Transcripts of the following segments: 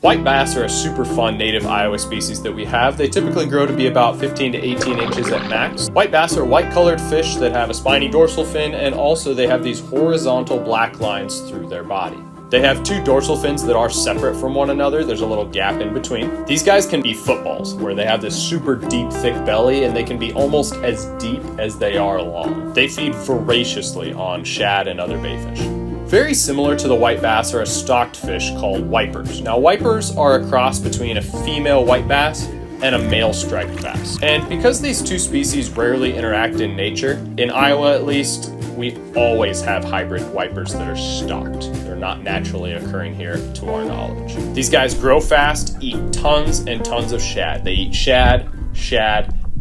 White bass are a super fun native Iowa species that we have. They typically grow to be about 15 to 18 inches at max. White bass are white-colored fish that have a spiny dorsal fin, and also they have these horizontal black lines through their body. They have two dorsal fins that are separate from one another. There's a little gap in between. These guys can be footballs, where they have this super deep, thick belly, and they can be almost as deep as they are long. They feed voraciously on shad and other bayfish. Very similar to the white bass are a stocked fish called wipers. Now, wipers are a cross between a female white bass and a male striped bass. And because these two species rarely interact in nature, in Iowa at least, we always have hybrid wipers that are stocked. They're not naturally occurring here to our knowledge. These guys grow fast, eat tons and tons of shad. They eat shad,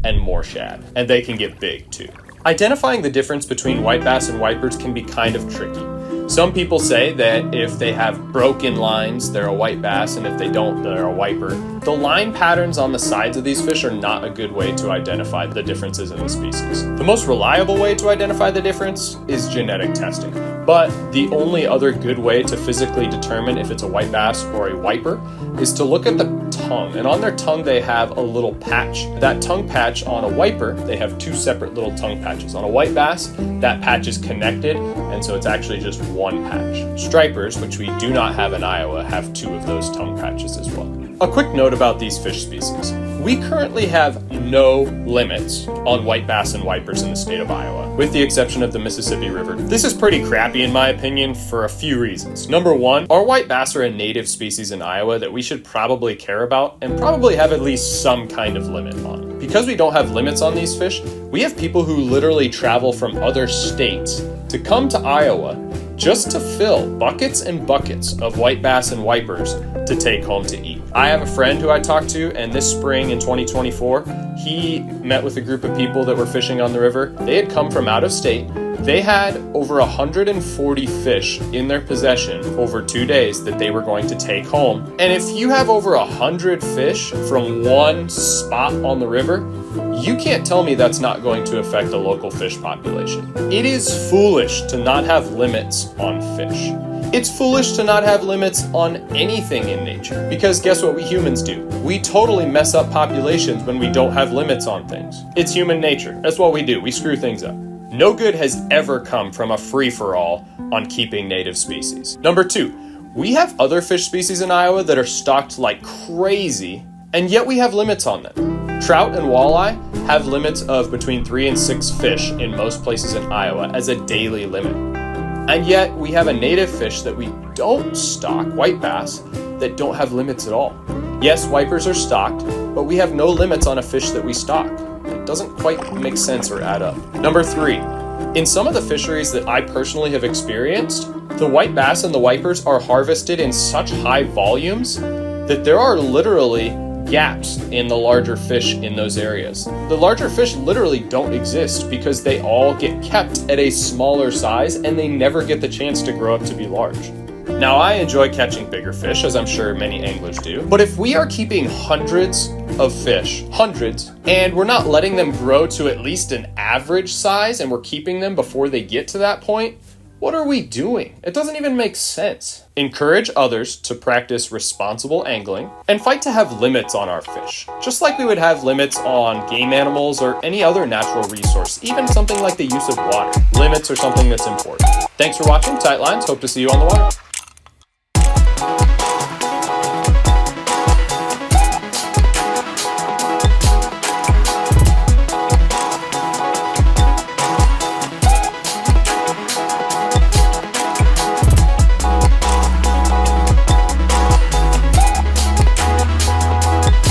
and more shad. And they can get big too. Identifying the difference between white bass and wipers can be kind of tricky. Some people say that if they have broken lines, they're a white bass, and if they don't, they're a wiper. The line patterns on the sides of these fish are not a good way to identify the differences in the species. The most reliable way to identify the difference is genetic testing. But the only other good way to physically determine if it's a white bass or a wiper is to look at the tongue. And on their tongue, they have a little patch. That tongue patch on a wiper, they have two separate little tongue patches. On a white bass, that patch is connected, and so it's actually just one patch. Stripers, which we do not have in Iowa, have two of those tongue patches as well. A quick note about these fish species. We currently have no limits on white bass and wipers in the state of Iowa, with the exception of the Mississippi River. This is pretty crappy in my opinion for a few reasons. Number one, our white bass are a native species in Iowa that we should probably care about and probably have at least some kind of limit on. Because we don't have limits on these fish, we have people who literally travel from other states to come to Iowa just to fill buckets and buckets of white bass and wipers to take home to eat. I have a friend who I talked to, and this spring in 2024, he met with a group of people that were fishing on the river. They had come from out of state. They had over 140 fish in their possession over 2 days that they were going to take home. And if you have over 100 fish from one spot on the river, you can't tell me that's not going to affect the local fish population. It is foolish to not have limits on fish. It's foolish to not have limits on anything in nature, because guess what we humans do? We totally mess up populations when we don't have limits on things. It's human nature. That's what we do. We screw things up. No good has ever come from a free-for-all on keeping native species. Number two, we have other fish species in Iowa that are stocked like crazy, and yet we have limits on them. Trout and walleye have limits of between 3 and 6 fish in most places in Iowa as a daily limit. And yet we have a native fish that we don't stock, white bass, that don't have limits at all. Yes, wipers are stocked, but we have no limits on a fish that we stock. It doesn't quite make sense or add up. Number three, in some of the fisheries that I personally have experienced, the white bass and the wipers are harvested in such high volumes that there are literally gaps in the larger fish in those areas. The larger fish literally don't exist because they all get kept at a smaller size and they never get the chance to grow up to be large. Now, I enjoy catching bigger fish, as I'm sure many anglers do, but if we are keeping hundreds of fish, and we're not letting them grow to at least an average size and we're keeping them before they get to that point, what are we doing? It doesn't even make sense. Encourage others to practice responsible angling and fight to have limits on our fish, just like we would have limits on game animals or any other natural resource, even something like the use of water. Limits are something that's important. Thanks for watching Tight Lines. Hope to see you on the water.